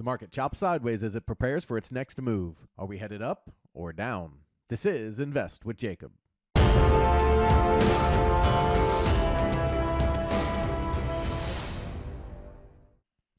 market chops sideways as it prepares for its next move. Are we headed up or down? This is Invest with Jacob.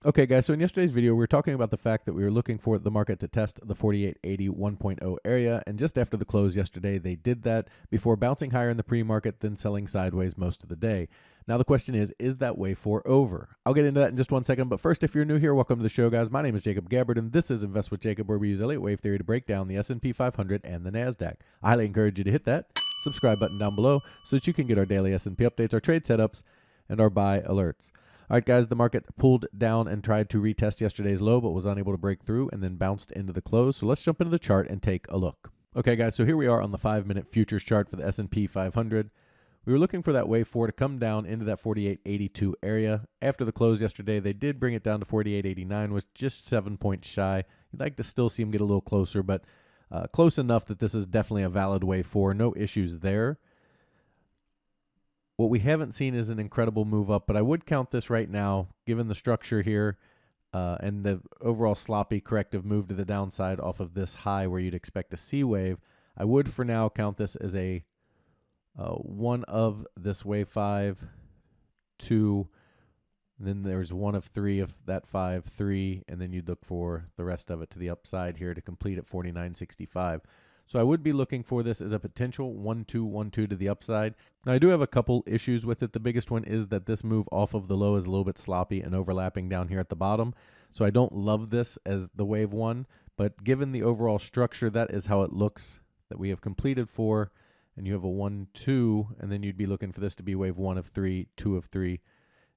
Okay, guys, so in yesterday's video, we were talking about the fact that we were looking for the market to test the 4880 1.0 area, and just after the close yesterday, they did that before bouncing higher in the pre-market, then selling sideways most of the day. Now, the question is that wave 4 over? I'll get into that in just 1 second, but first, if you're new here, welcome to the show, guys. My name is Jacob Gabbard, and this is Invest with Jacob, where we use Elliott Wave Theory to break down the SP500 and the NASDAQ. I highly encourage you to hit that subscribe button down below so that you can get our daily S&P updates, our trade setups, and our buy alerts. All right, guys, the market pulled down and tried to retest yesterday's low, but was unable to break through and then bounced into the close. So let's jump into the chart and take a look. Okay, guys, so here we are on the 5-minute futures chart for the S&P 500. We were looking for that wave 4 to come down into that 4882 area. After the close yesterday, they did bring it down to 4889, was just 7 points shy. You'd like to still see them get a little closer, but close enough that this is definitely a valid wave 4. No issues there. What we haven't seen is an incredible move up, but I would count this right now, given the structure here and the overall sloppy corrective move to the downside off of this high where you'd expect a C wave. I would for now count this as a one of this wave 5, 2, then there's one of 3 of that 5, 3, and then you'd look for the rest of it to the upside here to complete at 49.65. So I would be looking for this as a potential 1-2, 1-2 to the upside. Now, I do have a couple issues with it. The biggest one is that this move off of the low is a little bit sloppy and overlapping down here at the bottom. So I don't love this as the wave 1, but given the overall structure, that is how it looks that we have completed for. And you have a 1-2, and then you'd be looking for this to be wave 1 of 3, 2 of 3,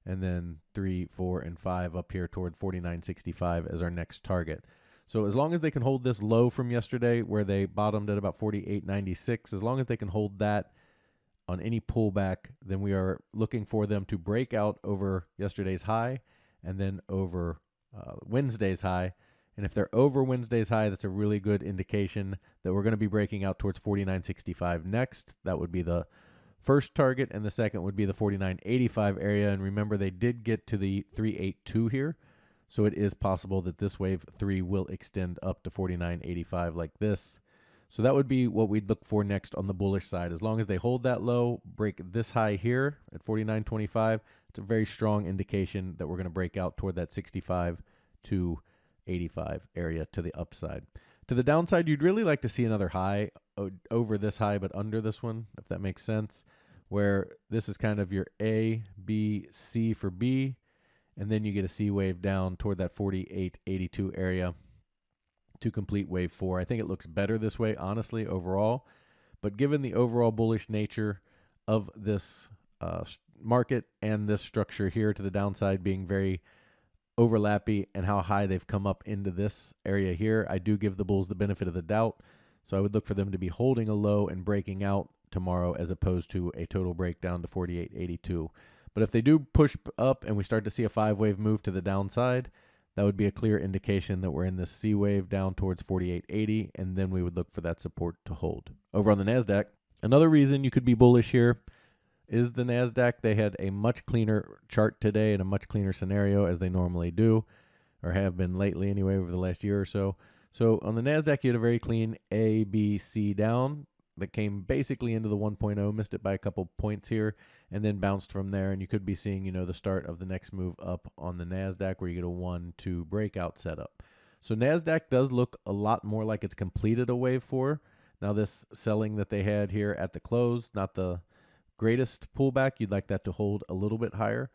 and then 3, 4, and 5 up here toward 49.65 as our next target. So as long as they can hold this low from yesterday where they bottomed at about 48.96, as long as they can hold that on any pullback, then we are looking for them to break out over yesterday's high and then over Wednesday's high. And if they're over Wednesday's high, that's a really good indication that we're going to be breaking out towards 49.65 next. That would be the first target, and the second would be the 49.85 area. And remember, they did get to the 382 here. So it is possible that this wave 3 will extend up to 49.85 like this. So that would be what we'd look for next on the bullish side. As long as they hold that low, break this high here at 49.25, it's a very strong indication that we're going to break out toward that 65 to 85 area to the upside. To the downside, you'd really like to see another high over this high, but under this one, if that makes sense, where this is kind of your A, B, C for B. And then you get a C wave down toward that 48.82 area to complete wave 4. I think it looks better this way, honestly, overall. But given the overall bullish nature of this market and this structure here to the downside being very overlappy and how high they've come up into this area here, I do give the bulls the benefit of the doubt. So I would look for them to be holding a low and breaking out tomorrow as opposed to a total breakdown to 48.82. But if they do push up and we start to see a 5-wave move to the downside, that would be a clear indication that we're in this C wave down towards 48.80, and then we would look for that support to hold. Over on the NASDAQ, another reason you could be bullish here is the NASDAQ. They had a much cleaner chart today and a much cleaner scenario as they normally do, or have been lately anyway over the last year or so. So on the NASDAQ, you had a very clean A, B, C down that came basically into the 1.0, missed it by a couple points here, and then bounced from there. And you could be seeing, the start of the next move up on the NASDAQ where you get a 1-2 breakout setup. So NASDAQ does look a lot more like it's completed a wave 4. Now this selling that they had here at the close, not the greatest pullback. You'd like that to hold a little bit higher.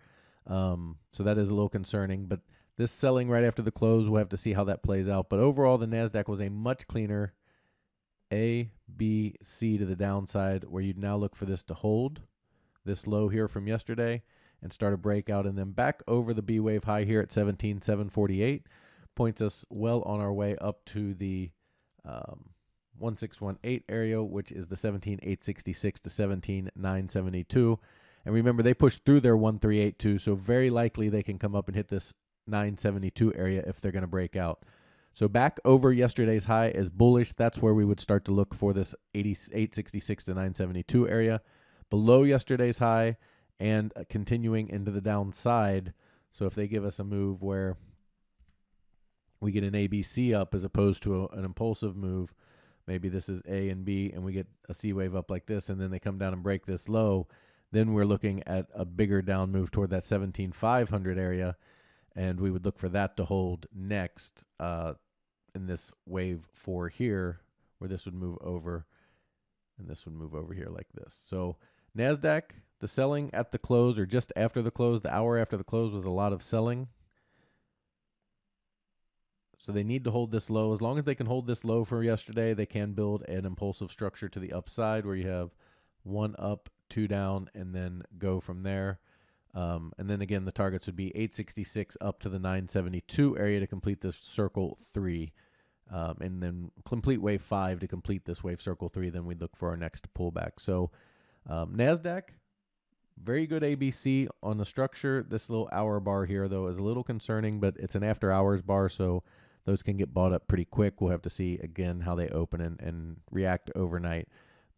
So that is a little concerning. But this selling right after the close, we'll have to see how that plays out. But overall, the NASDAQ was a much cleaner A, B, C to the downside, where you'd now look for this to hold this low here from yesterday and start a breakout, and then back over the B wave high here at 17,748 points us well on our way up to the 1618 area, which is the 17,866 to 17,972. And remember, they pushed through their 1382, so very likely they can come up and hit this 972 area if they're going to break out. So back over yesterday's high is bullish. That's where we would start to look for this 866 to 972 area. Below yesterday's high and continuing into the downside. So if they give us a move where we get an ABC up as opposed to an impulsive move. Maybe this is A and B, and we get a C wave up like this, and then they come down and break this low. Then we're looking at a bigger down move toward that 17,500 area, and we would look for that to hold next in this wave 4 here, where this would move over, and this would move over here like this. So NASDAQ, the selling at the close or just after the close, the hour after the close, was a lot of selling. So they need to hold this low. As long as they can hold this low for yesterday, they can build an impulsive structure to the upside where you have 1 up, 2 down, and then go from there. And then again, the targets would be 866 up to the 972 area to complete this circle 3. And then complete wave 5 to complete this wave circle 3. Then we'd look for our next pullback. So NASDAQ, very good ABC on the structure. This little hour bar here, though, is a little concerning, but it's an after hours bar, so those can get bought up pretty quick. We'll have to see, again, how they open and react overnight.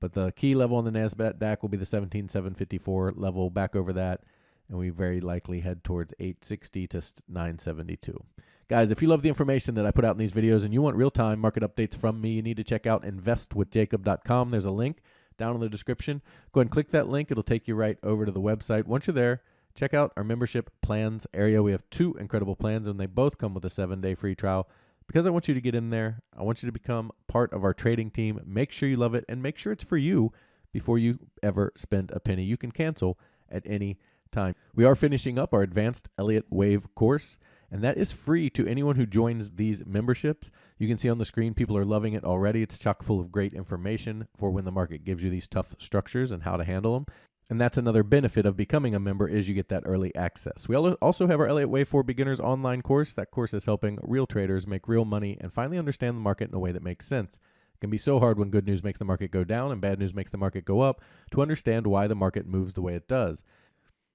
But the key level on the NASDAQ will be the 17,754 level, back over that, and we very likely head towards 860 to 972. Guys, if you love the information that I put out in these videos and you want real-time market updates from me, you need to check out investwithjacob.com. There's a link down in the description. Go ahead and click that link. It'll take you right over to the website. Once you're there, check out our membership plans area. We have 2 incredible plans, and they both come with a 7-day free trial. Because I want you to get in there, I want you to become part of our trading team. Make sure you love it, and make sure it's for you before you ever spend a penny. You can cancel at any time. We are finishing up our advanced Elliott Wave course, and that is free to anyone who joins these memberships. You can see on the screen people are loving it already. It's chock full of great information for when the market gives you these tough structures and how to handle them. And that's another benefit of becoming a member, is you get that early access. We also have our Elliott Wave for Beginners online course. That course is helping real traders make real money and finally understand the market in a way that makes sense. It can be so hard when good news makes the market go down and bad news makes the market go up to understand why the market moves the way it does.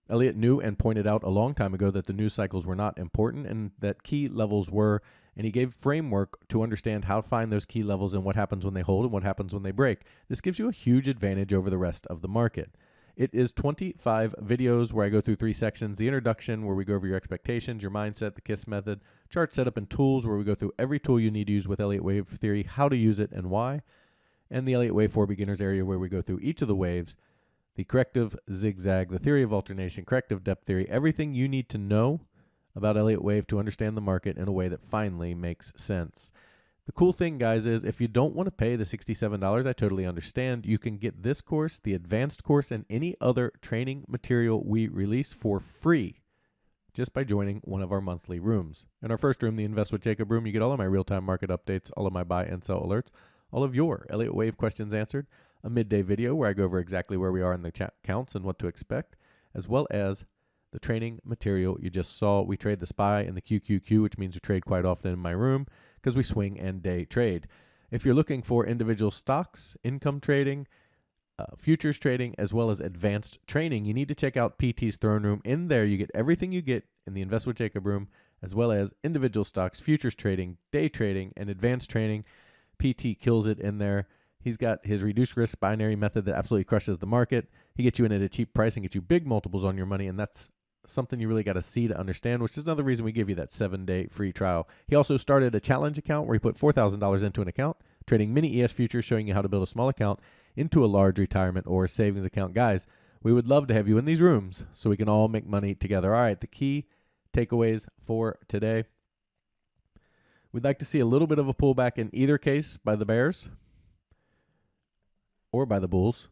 Elliott knew and pointed out a long time ago that the news cycles were not important and that key levels were, and he gave framework to understand how to find those key levels and what happens when they hold and what happens when they break. This gives you a huge advantage over the rest of the market. It is 25 videos where I go through 3 sections. The introduction, where we go over your expectations, your mindset, the KISS method, chart setup, and tools, where we go through every tool you need to use with Elliott Wave Theory, how to use it and why, and the Elliott Wave for Beginners area, where we go through each of the waves, the corrective zigzag, the theory of alternation, corrective depth theory, everything you need to know about Elliott Wave to understand the market in a way that finally makes sense. The cool thing, guys, is if you don't want to pay the $67, I totally understand. You can get this course, the advanced course, and any other training material we release for free just by joining one of our monthly rooms. In our first room, the Invest with Jacob room, you get all of my real-time market updates, all of my buy and sell alerts, all of your Elliott Wave questions answered, a midday video where I go over exactly where we are in the counts and what to expect, as well as the training material you just saw. We trade the SPY and the QQQ, which means we trade quite often in my room because we swing and day trade. If you're looking for individual stocks, income trading, futures trading, as well as advanced training, you need to check out PT's Throne Room. In there, you get everything you get in the Invest with Jacob room, as well as individual stocks, futures trading, day trading, and advanced training. PT kills it in there. He's got his reduced risk binary method that absolutely crushes the market. He gets you in at a cheap price and gets you big multiples on your money, and that's something you really got to see to understand, which is another reason we give you that 7-day free trial. He also started a challenge account where he put $4,000 into an account, trading mini ES futures, showing you how to build a small account into a large retirement or savings account. Guys, we would love to have you in these rooms so we can all make money together. All right, the key takeaways for today. We'd like to see a little bit of a pullback in either case by the bears or by the bulls,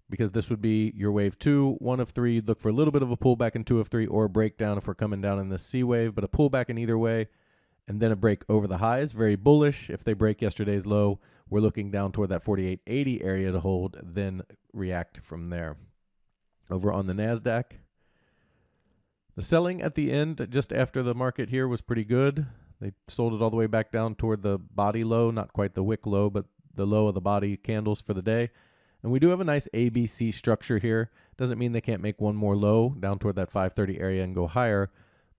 because this would be your wave 2, 1 of 3. Look for a little bit of a pullback in 2 of 3 or a breakdown if we're coming down in this C wave, but a pullback in either way, and then a break over the highs. Very bullish. If they break yesterday's low, we're looking down toward that 48.80 area to hold, then react from there. Over on the NASDAQ, the selling at the end just after the market here was pretty good. They sold it all the way back down toward the body low, not quite the wick low, but the low of the body candles for the day. And we do have a nice ABC structure here. Doesn't mean they can't make one more low down toward that 530 area and go higher,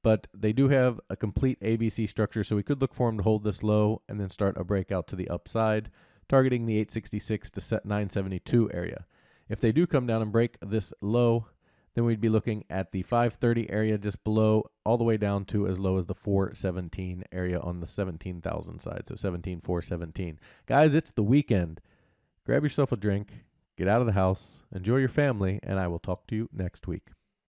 but they do have a complete ABC structure, so we could look for them to hold this low and then start a breakout to the upside, targeting the 866 to 972 area. If they do come down and break this low, Then we'd be looking at the 530 area just below, all the way down to as low as the 417 area on the 17,000 side. So 17,417. Guys, it's the weekend. Grab yourself a drink, get out of the house, enjoy your family, and I will talk to you next week.